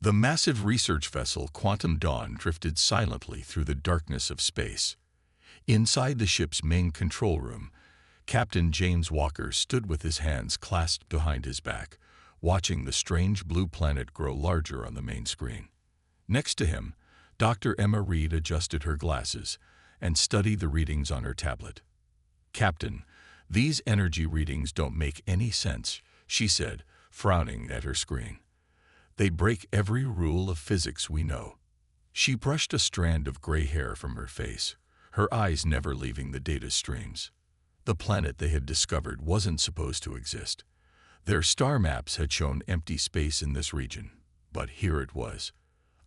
The massive research vessel Quantum Dawn drifted silently through the darkness of space. Inside the ship's main control room, Captain James Walker stood with his hands clasped behind his back, watching the strange blue planet grow larger on the main screen. Next to him, Dr. Emma Reed adjusted her glasses and studied the readings on her tablet. "Captain, these energy readings don't make any sense," she said, frowning at her screen. "They break every rule of physics we know." She brushed a strand of gray hair from her face, her eyes never leaving the data streams. The planet they had discovered wasn't supposed to exist. Their star maps had shown empty space in this region, but here it was.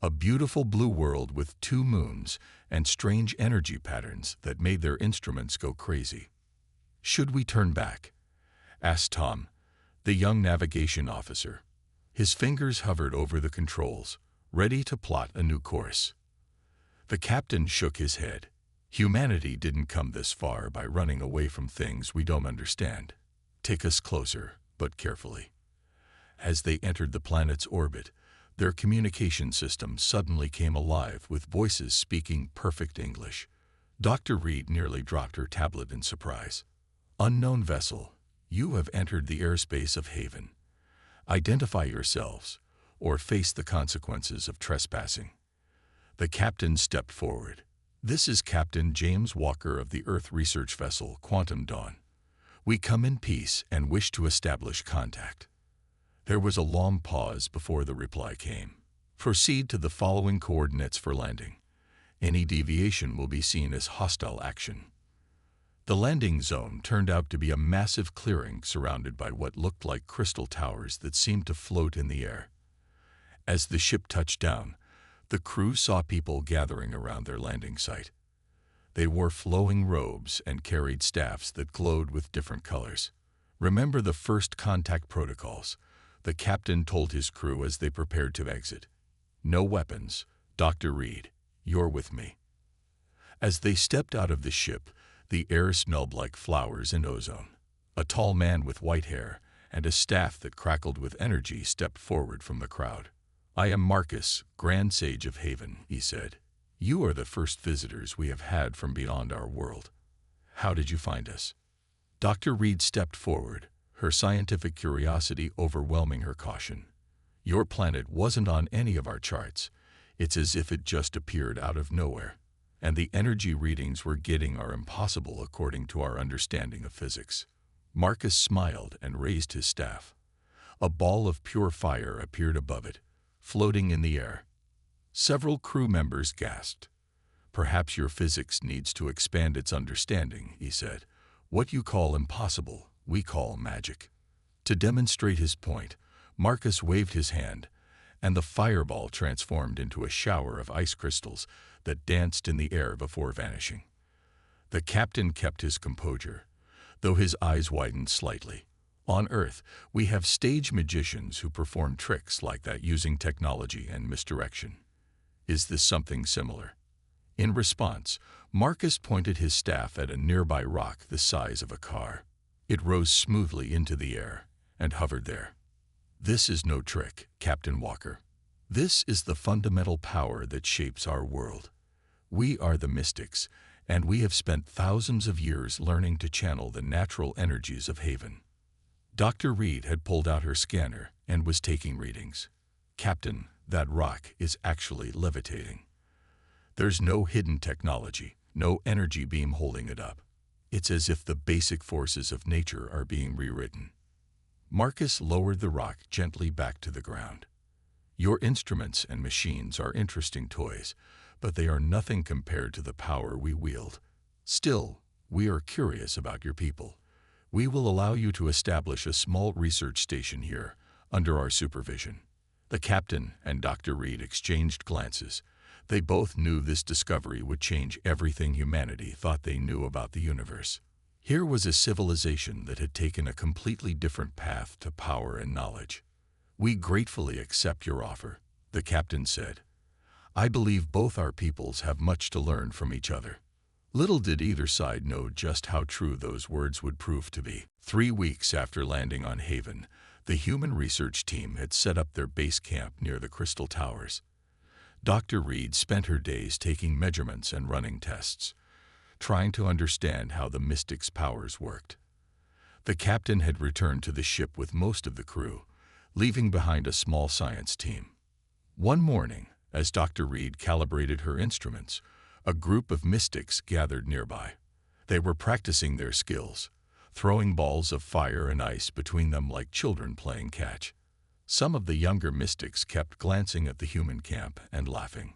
A beautiful blue world with 2 moons and strange energy patterns that made their instruments go crazy. "Should we turn back?" asked Tom, the young navigation officer. His fingers hovered over the controls, ready to plot a new course. The captain shook his head. "Humanity didn't come this far by running away from things we don't understand. Take us closer, but carefully." As they entered the planet's orbit, their communication system suddenly came alive with voices speaking perfect English. Dr. Reed nearly dropped her tablet in surprise. "Unknown vessel, you have entered the airspace of Haven. Identify yourselves, or face the consequences of trespassing." The captain stepped forward. "This is Captain James Walker of the Earth research vessel Quantum Dawn. We come in peace and wish to establish contact." There was a long pause before the reply came. "Proceed to the following coordinates for landing. Any deviation will be seen as hostile action." The landing zone turned out to be a massive clearing surrounded by what looked like crystal towers that seemed to float in the air. As the ship touched down, the crew saw people gathering around their landing site. They wore flowing robes and carried staffs that glowed with different colors. "Remember the first contact protocols," the captain told his crew as they prepared to exit. "No weapons. Dr. Reed, you're with me." As they stepped out of the ship, the air smelled like flowers and ozone. A tall man with white hair and a staff that crackled with energy stepped forward from the crowd. "I am Marcus, Grand Sage of Haven," he said. "You are the first visitors we have had from beyond our world. How did you find us?" Dr. Reed stepped forward, her scientific curiosity overwhelming her caution. "Your planet wasn't on any of our charts. It's as if it just appeared out of nowhere. And the energy readings we're getting are impossible according to our understanding of physics." Marcus smiled and raised his staff. A ball of pure fire appeared above it, floating in the air. Several crew members gasped. "Perhaps your physics needs to expand its understanding," he said. "What you call impossible, we call magic." To demonstrate his point, Marcus waved his hand, and the fireball transformed into a shower of ice crystals that danced in the air before vanishing. The captain kept his composure, though his eyes widened slightly. "On Earth, we have stage magicians who perform tricks like that using technology and misdirection. Is this something similar?" In response, Marcus pointed his staff at a nearby rock the size of a car. It rose smoothly into the air and hovered there. "This is no trick, Captain Walker. This is the fundamental power that shapes our world. We are the mystics, and we have spent thousands of years learning to channel the natural energies of Haven." Dr. Reed had pulled out her scanner and was taking readings. "Captain, that rock is actually levitating. There's no hidden technology, no energy beam holding it up. It's as if the basic forces of nature are being rewritten." Marcus lowered the rock gently back to the ground. "Your instruments and machines are interesting toys, but they are nothing compared to the power we wield. Still, we are curious about your people. We will allow you to establish a small research station here, under our supervision." The captain and Dr. Reed exchanged glances. They both knew this discovery would change everything humanity thought they knew about the universe. Here was a civilization that had taken a completely different path to power and knowledge. "We gratefully accept your offer," the captain said. "I believe both our peoples have much to learn from each other." Little did either side know just how true those words would prove to be. 3 weeks after landing on Haven, The human research team had set up their base camp near the crystal towers. Dr. Reed spent her days taking measurements and running tests, trying to understand how the Mystics' powers worked. The captain had returned to the ship with most of the crew, leaving behind a small science team. One morning, as Dr. Reed calibrated her instruments, a group of Mystics gathered nearby. They were practicing their skills, throwing balls of fire and ice between them like children playing catch. Some of the younger Mystics kept glancing at the human camp and laughing.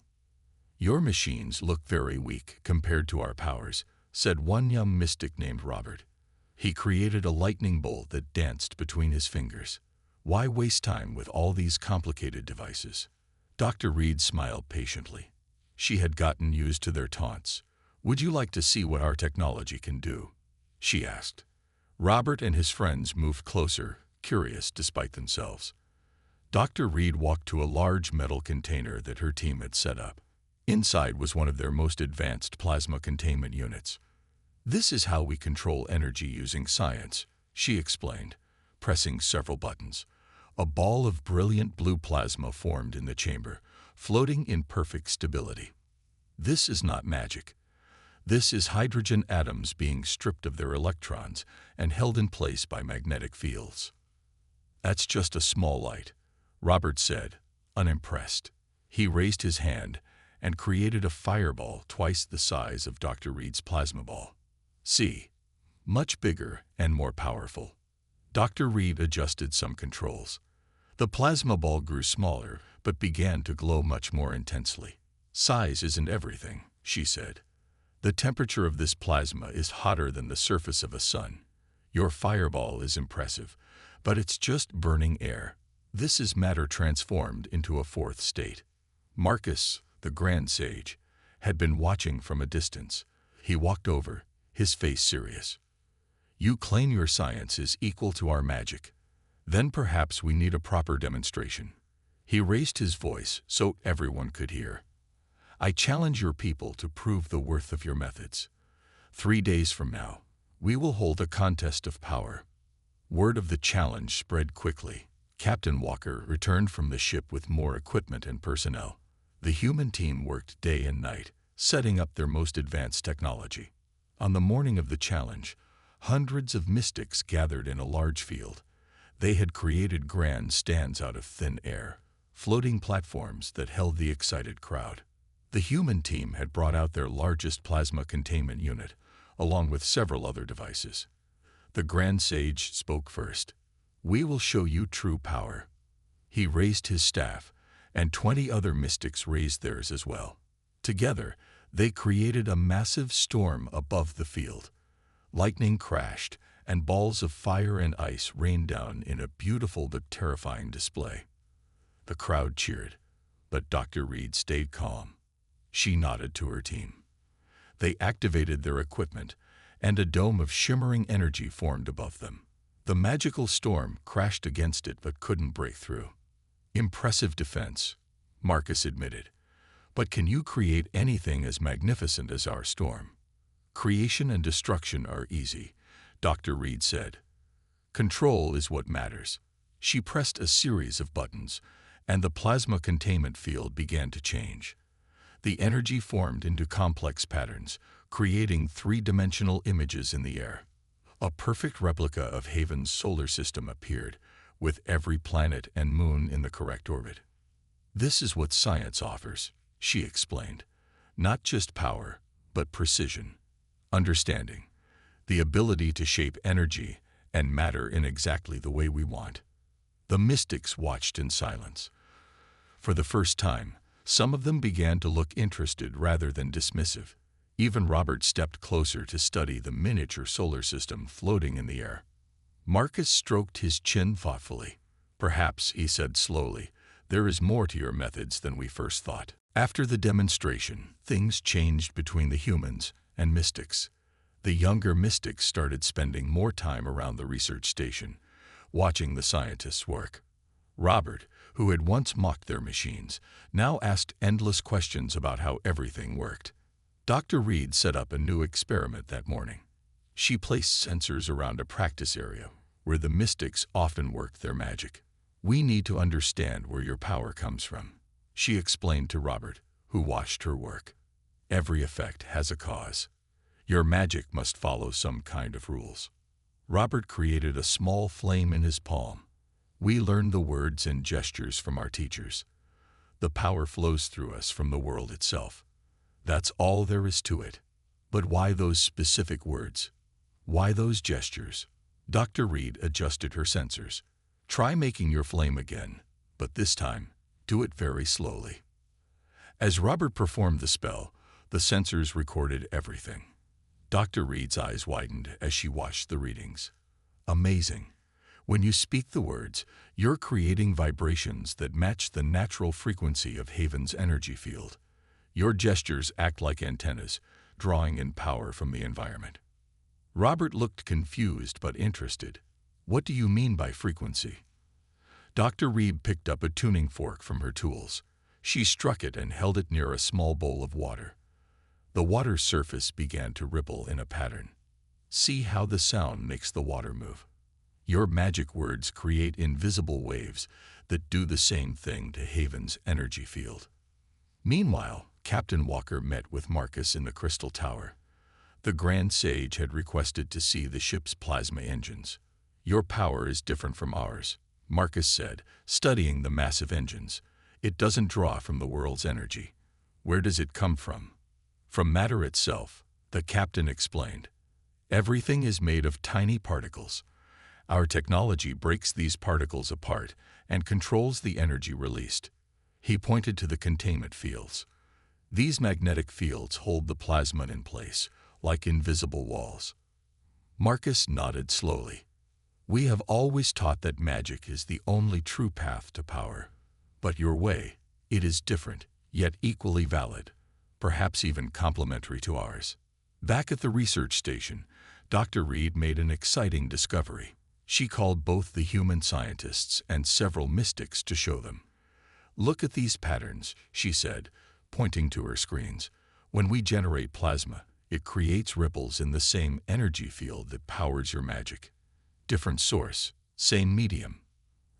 "Your machines look very weak compared to our powers," said one young Mystic named Robert. He created a lightning bolt that danced between his fingers. "Why waste time with all these complicated devices?" Dr. Reed smiled patiently. She had gotten used to their taunts. "Would you like to see what our technology can do?" she asked. Robert and his friends moved closer, curious despite themselves. Dr. Reed walked to a large metal container that her team had set up. Inside was one of their most advanced plasma containment units. "This is how we control energy using science," she explained, pressing several buttons. A ball of brilliant blue plasma formed in the chamber, floating in perfect stability. "This is not magic. This is hydrogen atoms being stripped of their electrons and held in place by magnetic fields." "That's just a small light," Robert said, unimpressed. He raised his hand and created a fireball twice the size of Dr. Reed's plasma ball. "See, much bigger and more powerful." Dr. Reed adjusted some controls. The plasma ball grew smaller, but began to glow much more intensely. "Size isn't everything," she said. "The temperature of this plasma is hotter than the surface of a sun. Your fireball is impressive, but it's just burning air. This is matter transformed into a fourth state." Marcus, the Grand Sage, had been watching from a distance. He walked over, his face serious. "You claim your science is equal to our magic. Then perhaps we need a proper demonstration." He raised his voice so everyone could hear. "I challenge your people to prove the worth of your methods. 3 days from now, we will hold a contest of power." Word of the challenge spread quickly. Captain Walker returned from the ship with more equipment and personnel. The human team worked day and night, setting up their most advanced technology. On the morning of the challenge, hundreds of Mystics gathered in a large field. They had created grand stands out of thin air, floating platforms that held the excited crowd. The human team had brought out their largest plasma containment unit, along with several other devices. The Grand Sage spoke first. "We will show you true power." He raised his staff, and 20 other Mystics raised theirs as well. Together, they created a massive storm above the field. Lightning crashed, and balls of fire and ice rained down in a beautiful but terrifying display. The crowd cheered, but Dr. Reed stayed calm. She nodded to her team. They activated their equipment, and a dome of shimmering energy formed above them. The magical storm crashed against it but couldn't break through. "Impressive defense," Marcus admitted. "But can you create anything as magnificent as our storm?" "Creation and destruction are easy," Dr. Reed said. "Control is what matters." She pressed a series of buttons, and the plasma containment field began to change. The energy formed into complex patterns, creating three-dimensional images in the air. A perfect replica of Haven's solar system appeared, with every planet and moon in the correct orbit. "This is what science offers," she explained. "Not just power, but precision, understanding, the ability to shape energy and matter in exactly the way we want." The Mystics watched in silence. For the first time, some of them began to look interested rather than dismissive. Even Robert stepped closer to study the miniature solar system floating in the air. Marcus stroked his chin thoughtfully. "Perhaps," he said slowly, "there is more to your methods than we first thought." After the demonstration, things changed between the humans and Mystics. The younger Mystics started spending more time around the research station, watching the scientists work. Robert, who had once mocked their machines, now asked endless questions about how everything worked. Dr. Reed set up a new experiment that morning. She placed sensors around a practice area where the mystics often worked their magic. We need to understand where your power comes from, she explained to Robert, who watched her work. Every effect has a cause. Your magic must follow some kind of rules. Robert created a small flame in his palm. We learned the words and gestures from our teachers. The power flows through us from the world itself. That's all there is to it. But why those specific words? Why those gestures? Dr. Reed adjusted her sensors. Try making your flame again, but this time, do it very slowly. As Robert performed the spell, the sensors recorded everything. Dr. Reed's eyes widened as she watched the readings. Amazing. When you speak the words, you're creating vibrations that match the natural frequency of Haven's energy field. Your gestures act like antennas, drawing in power from the environment. Robert looked confused but interested. What do you mean by frequency? Dr. Reed picked up a tuning fork from her tools. She struck it and held it near a small bowl of water. The water's surface began to ripple in a pattern. See how the sound makes the water move. Your magic words create invisible waves that do the same thing to Haven's energy field. Meanwhile, Captain Walker met with Marcus in the Crystal Tower. The Grand Sage had requested to see the ship's plasma engines. Your power is different from ours, Marcus said, studying the massive engines. It doesn't draw from the world's energy. Where does it come from? From matter itself, the captain explained. Everything is made of tiny particles. Our technology breaks these particles apart and controls the energy released. He pointed to the containment fields. These magnetic fields hold the plasma in place, like invisible walls. Marcus nodded slowly. We have always taught that magic is the only true path to power. But your way, it is different, yet equally valid, perhaps even complementary to ours. Back at the research station, Dr. Reed made an exciting discovery. She called both the human scientists and several mystics to show them. Look at these patterns, she said, pointing to her screens. When we generate plasma, it creates ripples in the same energy field that powers your magic. Different source, same medium.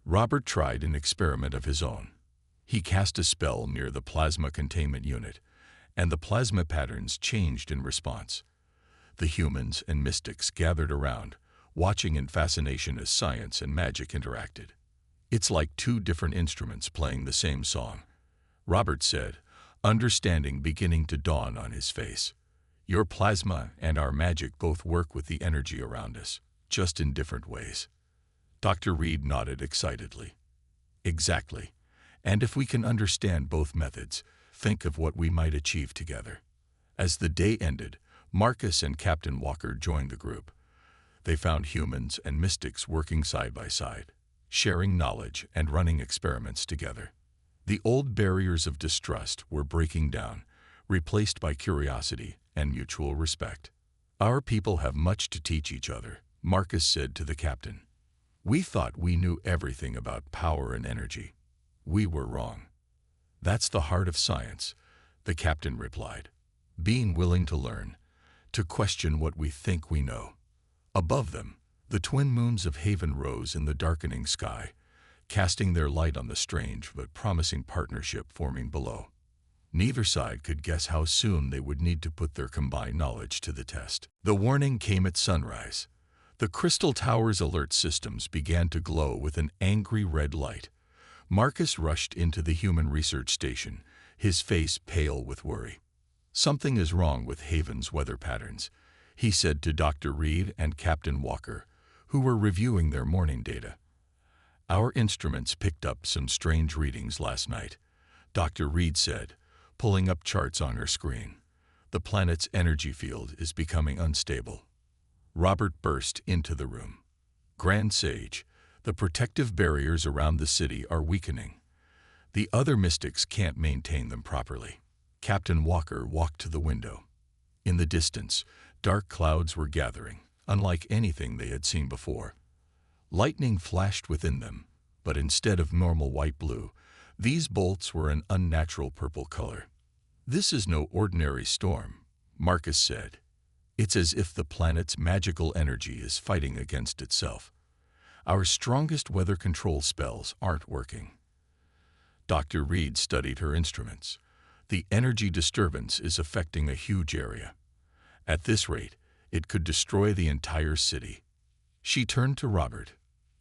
Robert tried an experiment of his own. He cast a spell near the plasma containment unit, and the plasma patterns changed in response. The humans and mystics gathered around, watching in fascination as science and magic interacted. It's like two different instruments playing the same song, Robert said, understanding beginning to dawn on his face. Your plasma and our magic both work with the energy around us, just in different ways. Dr. Reed nodded excitedly. Exactly. And if we can understand both methods, think of what we might achieve together. As the day ended, Marcus and Captain Walker joined the group. They found humans and mystics working side by side, sharing knowledge and running experiments together. The old barriers of distrust were breaking down, replaced by curiosity and mutual respect. Our people have much to teach each other, Marcus said to the captain. We thought we knew everything about power and energy. We were wrong. That's the heart of science, the captain replied. Being willing to learn, to question what we think we know. Above them, the twin moons of Haven rose in the darkening sky, casting their light on the strange but promising partnership forming below. Neither side could guess how soon they would need to put their combined knowledge to the test. The warning came at sunrise. The Crystal Tower's alert systems began to glow with an angry red light. Marcus rushed into the human research station, his face pale with worry. Something is wrong with Haven's weather patterns, he said to Dr. Reed and Captain Walker, who were reviewing their morning data. Our instruments picked up some strange readings last night, Dr. Reed said, pulling up charts on her screen. The planet's energy field is becoming unstable. Robert burst into the room. Grand Sage, the protective barriers around the city are weakening. The other mystics can't maintain them properly. Captain Walker walked to the window. In the distance, dark clouds were gathering, unlike anything they had seen before. Lightning flashed within them, but instead of normal white-blue, these bolts were an unnatural purple color. This is no ordinary storm, Marcus said. It's as if the planet's magical energy is fighting against itself. Our strongest weather control spells aren't working. Dr. Reed studied her instruments. The energy disturbance is affecting a huge area. At this rate, it could destroy the entire city. She turned to Robert.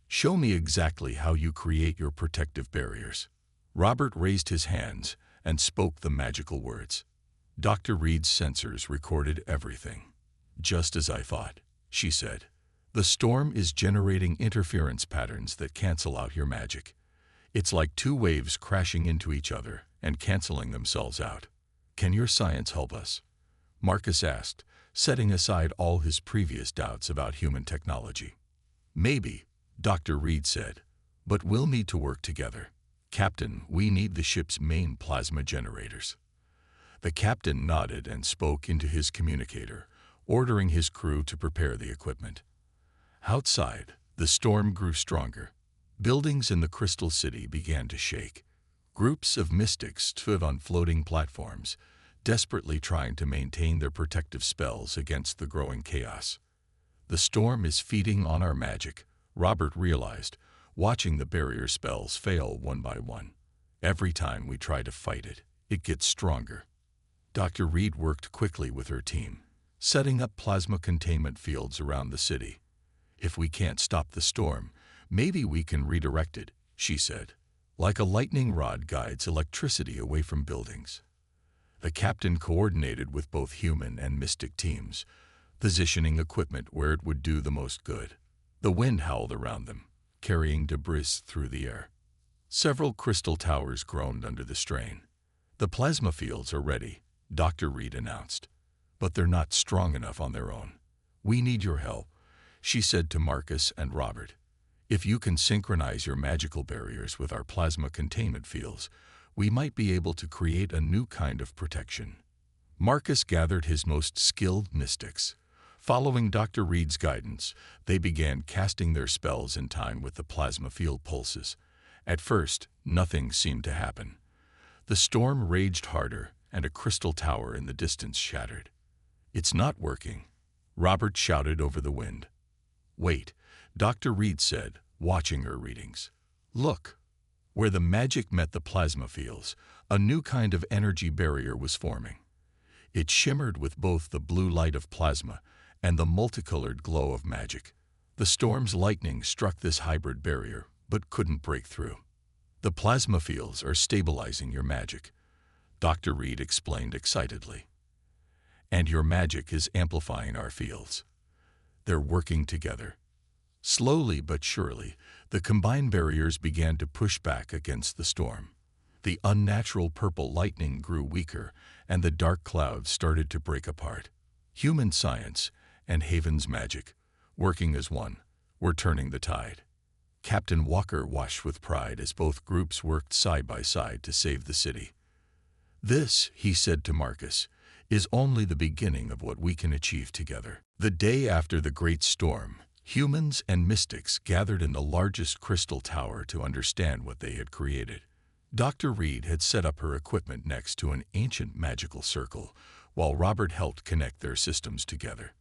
Show me exactly how you create your protective barriers. Robert raised his hands and spoke the magical words. Dr. Reed's sensors recorded everything. Just as I thought, she said. The storm is generating interference patterns that cancel out your magic. It's like two waves crashing into each other and canceling themselves out. Can your science help us? Marcus asked, setting aside all his previous doubts about human technology. Maybe, Dr. Reed said, but we'll need to work together. Captain, we need the ship's main plasma generators. The captain nodded and spoke into his communicator, ordering his crew to prepare the equipment. Outside, the storm grew stronger. Buildings in the Crystal City began to shake. Groups of mystics stood on floating platforms, desperately trying to maintain their protective spells against the growing chaos. The storm is feeding on our magic, Robert realized, watching the barrier spells fail one by one. Every time we try to fight it, it gets stronger. Dr. Reed worked quickly with her team, setting up plasma containment fields around the city. If we can't stop the storm, maybe we can redirect it, she said. Like a lightning rod guides electricity away from buildings. The captain coordinated with both human and mystic teams, positioning equipment where it would do the most good. The wind howled around them, carrying debris through the air. Several crystal towers groaned under the strain. The plasma fields are ready, Dr. Reed announced. But they're not strong enough on their own. We need your help, she said to Marcus and Robert. If you can synchronize your magical barriers with our plasma containment fields, we might be able to create a new kind of protection. Marcus gathered his most skilled mystics. Following Dr. Reed's guidance, they began casting their spells in time with the plasma field pulses. At first, nothing seemed to happen. The storm raged harder, and a crystal tower in the distance shattered. It's not working, Robert shouted over the wind. Wait, Dr. Reed said, watching her readings. Look. Where the magic met the plasma fields, a new kind of energy barrier was forming. It shimmered with both the blue light of plasma and the multicolored glow of magic. The storm's lightning struck this hybrid barrier, but couldn't break through. The plasma fields are stabilizing your magic, Dr. Reed explained excitedly. And your magic is amplifying our fields. They're working together. Slowly but surely, the combined barriers began to push back against the storm. The unnatural purple lightning grew weaker, and the dark clouds started to break apart. Human science and Haven's magic, working as one, were turning the tide. Captain Walker watched with pride as both groups worked side by side to save the city. This, he said to Marcus, is only the beginning of what we can achieve together. The day after the great storm, humans and mystics gathered in the largest crystal tower to understand what they had created. Dr. Reed had set up her equipment next to an ancient magical circle, while Robert helped connect their systems together.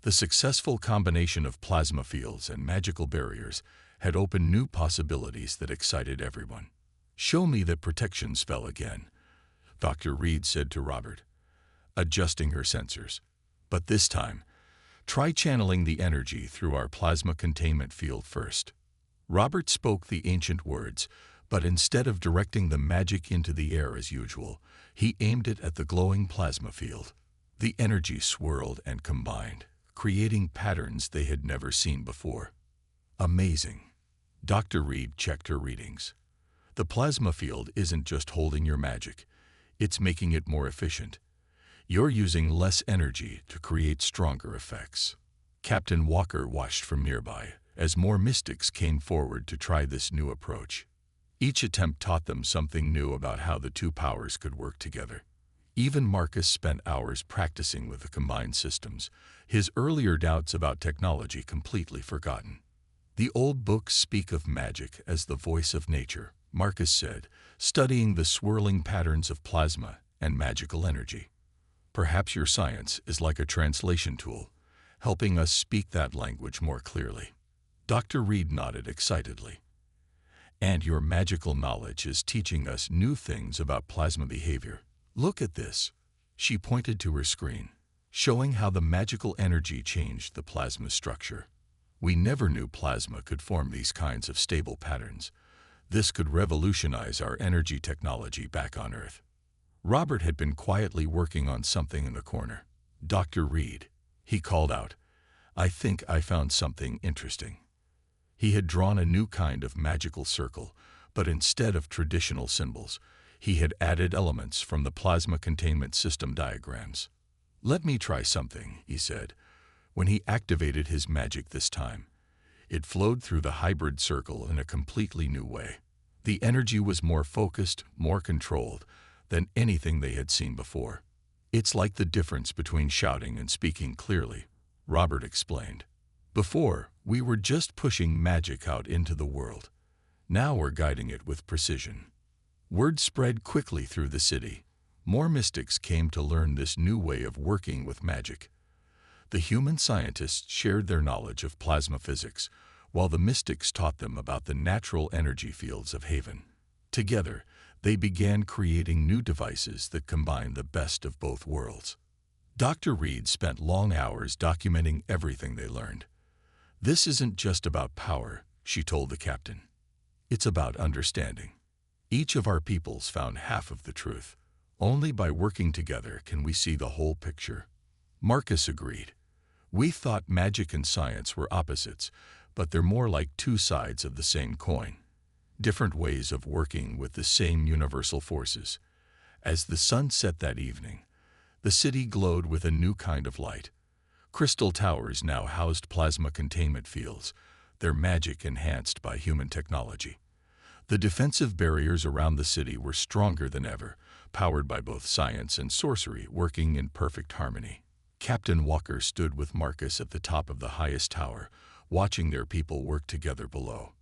The successful combination of plasma fields and magical barriers had opened new possibilities that excited everyone. Show me that protection spell again, Dr. Reed said to Robert, adjusting her sensors. But this time, try channeling the energy through our plasma containment field first. Robert spoke the ancient words, but instead of directing the magic into the air as usual, he aimed it at the glowing plasma field. The energy swirled and combined, creating patterns they had never seen before. Amazing. Dr. Reed checked her readings. The plasma field isn't just holding your magic, it's making it more efficient. You're using less energy to create stronger effects. Captain Walker watched from nearby as more mystics came forward to try this new approach. Each attempt taught them something new about how the two powers could work together. Even Marcus spent hours practicing with the combined systems, his earlier doubts about technology completely forgotten. The old books speak of magic as the voice of nature, Marcus said, studying the swirling patterns of plasma and magical energy. Perhaps your science is like a translation tool, helping us speak that language more clearly. Dr. Reed nodded excitedly. And your magical knowledge is teaching us new things about plasma behavior. Look at this. She pointed to her screen, showing how the magical energy changed the plasma structure. We never knew plasma could form these kinds of stable patterns. This could revolutionize our energy technology back on Earth. Robert had been quietly working on something in the corner. Dr. Reed, he called out, I think I found something interesting. He had drawn a new kind of magical circle, but instead of traditional symbols, he had added elements from the plasma containment system diagrams. Let me try something, he said. When he activated his magic this time, it flowed through the hybrid circle in a completely new way. The energy was more focused, more controlled than anything they had seen before. It's like the difference between shouting and speaking clearly, Robert explained. Before, we were just pushing magic out into the world. Now we're guiding it with precision. Word spread quickly through the city. More mystics came to learn this new way of working with magic. The human scientists shared their knowledge of plasma physics, while the mystics taught them about the natural energy fields of Haven. Together, they began creating new devices that combined the best of both worlds. Dr. Reed spent long hours documenting everything they learned. This isn't just about power, she told the captain. It's about understanding. Each of our peoples found half of the truth. Only by working together can we see the whole picture. Marcus agreed. We thought magic and science were opposites, but they're more like two sides of the same coin. Different ways of working with the same universal forces. As the sun set that evening, the city glowed with a new kind of light. Crystal towers now housed plasma containment fields, their magic enhanced by human technology. The defensive barriers around the city were stronger than ever, powered by both science and sorcery working in perfect harmony. Captain Walker stood with Marcus at the top of the highest tower, watching their people work together below.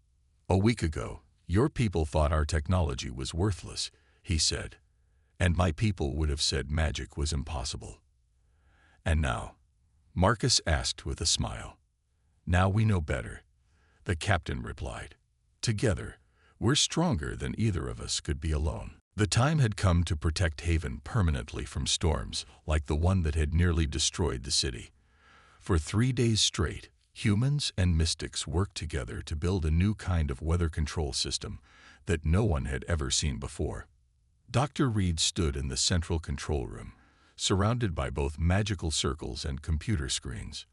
A week ago, your people thought our technology was worthless, he said, and my people would have said magic was impossible. And now? Marcus asked with a smile. Now we know better, the captain replied. Together, we're stronger than either of us could be alone. The time had come to protect Haven permanently from storms like the one that had nearly destroyed the city. For 3 days straight, humans and mystics worked together to build a new kind of weather control system that no one had ever seen before. Dr. Reed stood in the central control room, surrounded by both magical circles and computer screens.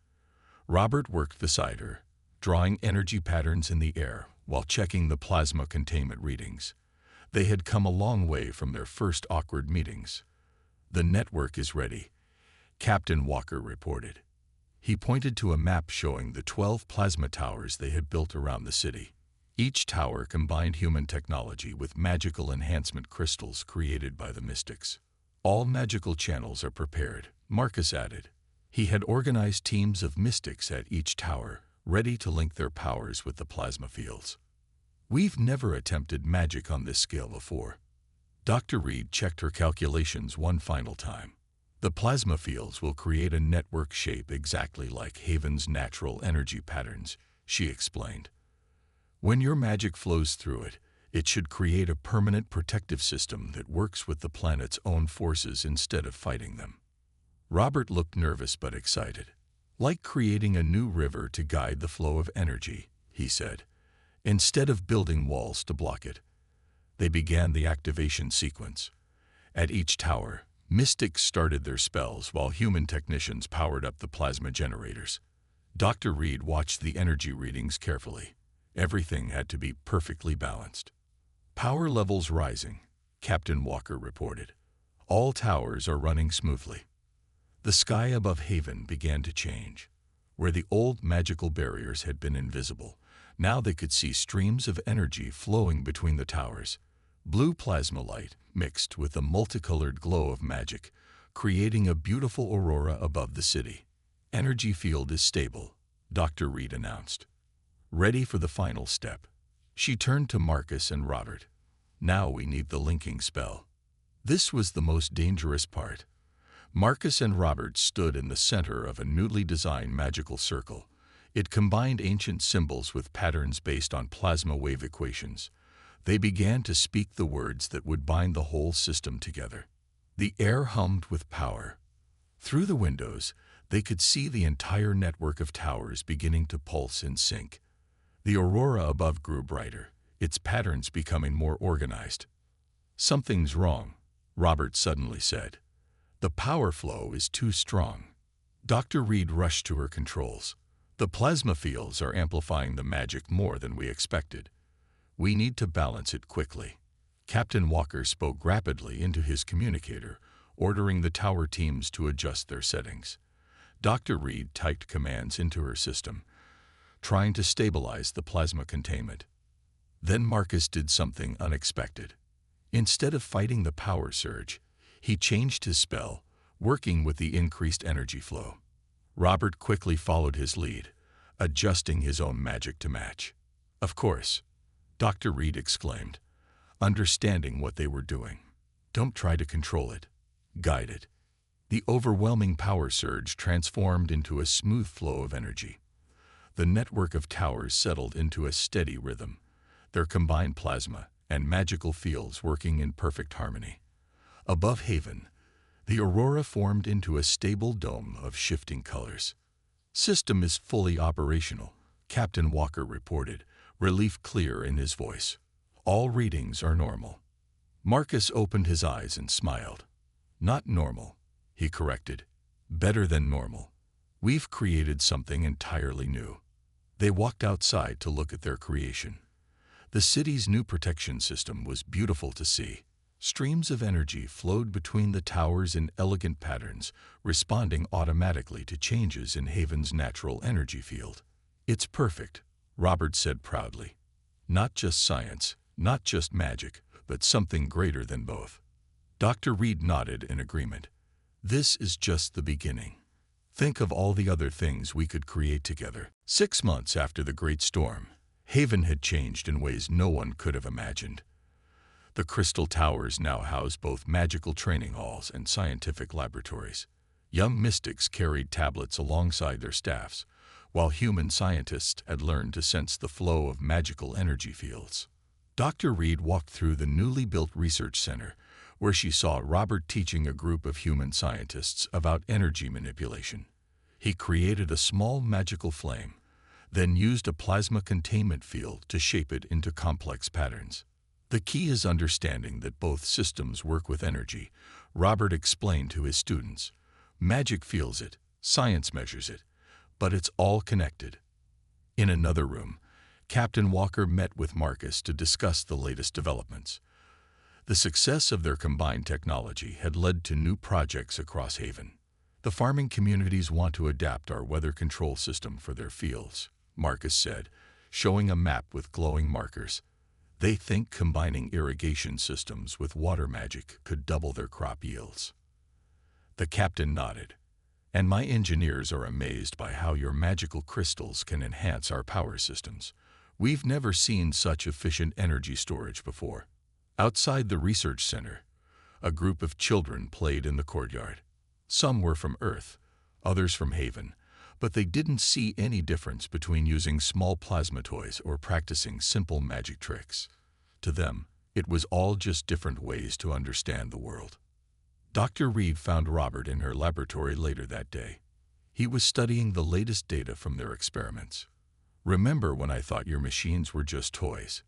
Robert worked beside her, drawing energy patterns in the air while checking the plasma containment readings. They had come a long way from their first awkward meetings. The network is ready, Captain Walker reported. He pointed to a map showing the 12 plasma towers they had built around the city. Each tower combined human technology with magical enhancement crystals created by the mystics. All magical channels are prepared, Marcus added. He had organized teams of mystics at each tower, ready to link their powers with the plasma fields. We've never attempted magic on this scale before. Dr. Reed checked her calculations one final time. The plasma fields will create a network shape exactly like Haven's natural energy patterns, she explained. When your magic flows through it, it should create a permanent protective system that works with the planet's own forces instead of fighting them. Robert looked nervous but excited. Like creating a new river to guide the flow of energy, he said, instead of building walls to block it. They began the activation sequence. At each tower, mystics started their spells while human technicians powered up the plasma generators. Dr. Reed watched the energy readings carefully. Everything had to be perfectly balanced. Power levels rising, Captain Walker reported. All towers are running smoothly. The sky above Haven began to change. Where the old magical barriers had been invisible, now they could see streams of energy flowing between the towers. Blue plasma light mixed with the multicolored glow of magic, creating a beautiful aurora above the city. Energy field is stable, Dr. Reed announced. Ready for the final step. She turned to Marcus and Robert. Now we need the linking spell. This was the most dangerous part. Marcus and Robert stood in the center of a newly designed magical circle. It combined ancient symbols with patterns based on plasma wave equations. They began to speak the words that would bind the whole system together. The air hummed with power. Through the windows, they could see the entire network of towers beginning to pulse in sync. The aurora above grew brighter, its patterns becoming more organized. "Something's wrong," Robert suddenly said. "The power flow is too strong." Dr. Reed rushed to her controls. "The plasma fields are amplifying the magic more than we expected. We need to balance it quickly." Captain Walker spoke rapidly into his communicator, ordering the tower teams to adjust their settings. Dr. Reed typed commands into her system, trying to stabilize the plasma containment. Then Marcus did something unexpected. Instead of fighting the power surge, he changed his spell, working with the increased energy flow. Robert quickly followed his lead, adjusting his own magic to match. "Of course," Dr. Reed exclaimed, understanding what they were doing. "Don't try to control it. Guide it." The overwhelming power surge transformed into a smooth flow of energy. The network of towers settled into a steady rhythm, their combined plasma and magical fields working in perfect harmony. Above Haven, the aurora formed into a stable dome of shifting colors. "System is fully operational," Captain Walker reported, relief clear in his voice. "All readings are normal." Marcus opened his eyes and smiled. "Not normal," he corrected. "Better than normal. We've created something entirely new." They walked outside to look at their creation. The city's new protection system was beautiful to see. Streams of energy flowed between the towers in elegant patterns, responding automatically to changes in Haven's natural energy field. "It's perfect," Robert said proudly. "Not just science, not just magic, but something greater than both." Dr. Reed nodded in agreement. "This is just the beginning. Think of all the other things we could create together." 6 months after the Great Storm, Haven had changed in ways no one could have imagined. The Crystal Towers now house both magical training halls and scientific laboratories. Young mystics carried tablets alongside their staffs, while human scientists had learned to sense the flow of magical energy fields. Dr. Reed walked through the newly built research center, where she saw Robert teaching a group of human scientists about energy manipulation. He created a small magical flame, then used a plasma containment field to shape it into complex patterns. "The key is understanding that both systems work with energy," Robert explained to his students. "Magic feels it, science measures it, but it's all connected." In another room, Captain Walker met with Marcus to discuss the latest developments. The success of their combined technology had led to new projects across Haven. "The farming communities want to adapt our weather control system for their fields," Marcus said, showing a map with glowing markers. "They think combining irrigation systems with water magic could double their crop yields." The captain nodded. "And my engineers are amazed by how your magical crystals can enhance our power systems. We've never seen such efficient energy storage before." Outside the research center, a group of children played in the courtyard. Some were from Earth, others from Haven, but they didn't see any difference between using small plasma toys or practicing simple magic tricks. To them, it was all just different ways to understand the world. Dr. Reed found Robert in her laboratory later that day. He was studying the latest data from their experiments. "Remember when I thought your machines were just toys?"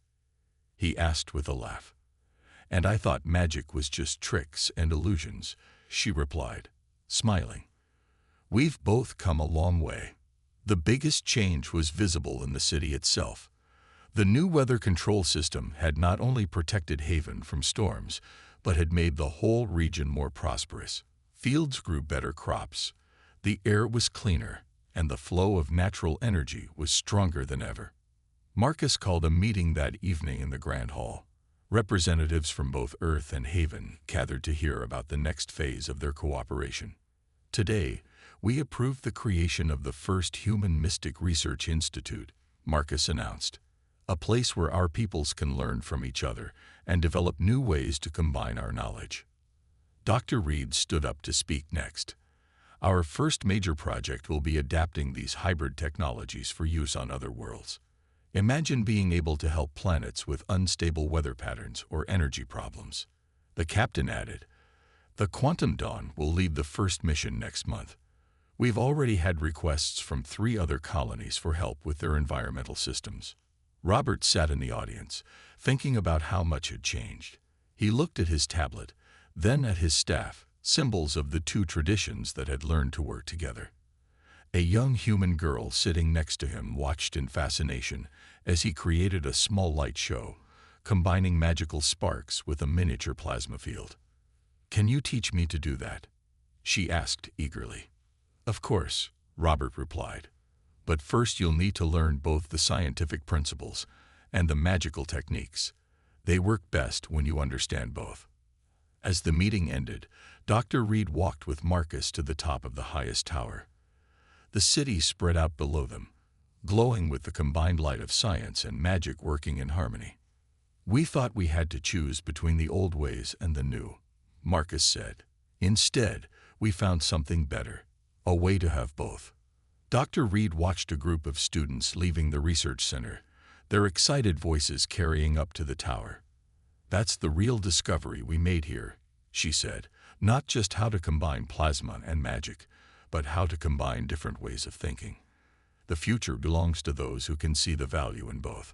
he asked with a laugh. "And I thought magic was just tricks and illusions," she replied, smiling. "We've both come a long way." The biggest change was visible in the city itself. The new weather control system had not only protected Haven from storms, but had made the whole region more prosperous. Fields grew better crops, the air was cleaner, and the flow of natural energy was stronger than ever. Marcus called a meeting that evening in the Grand Hall. Representatives from both Earth and Haven gathered to hear about the next phase of their cooperation. "Today, we approved the creation of the first Human Mystic Research Institute," Marcus announced. "A place where our peoples can learn from each other and develop new ways to combine our knowledge." Dr. Reed stood up to speak next. Our first major project will be adapting these hybrid technologies for use on other worlds. Imagine being able to help planets with unstable weather patterns or energy problems. The captain added, "The Quantum Dawn will lead the first mission next month. We've already had requests from 3 other colonies for help with their environmental systems." Robert sat in the audience, thinking about how much had changed. He looked at his tablet, then at his staff, symbols of the 2 traditions that had learned to work together. A young human girl sitting next to him watched in fascination as he created a small light show, combining magical sparks with a miniature plasma field. "Can you teach me to do that?" she asked eagerly. "Of course," Robert replied. "But first you'll need to learn both the scientific principles and the magical techniques. They work best when you understand both." As the meeting ended, Dr. Reed walked with Marcus to the top of the highest tower. The city spread out below them, glowing with the combined light of science and magic working in harmony. "We thought we had to choose between the old ways and the new," Marcus said. "Instead, we found something better, a way to have both." Dr. Reed watched a group of students leaving the research center, their excited voices carrying up to the tower. "That's the real discovery we made here," she said. "Not just how to combine plasma and magic, but how to combine different ways of thinking. The future belongs to those who can see the value in both."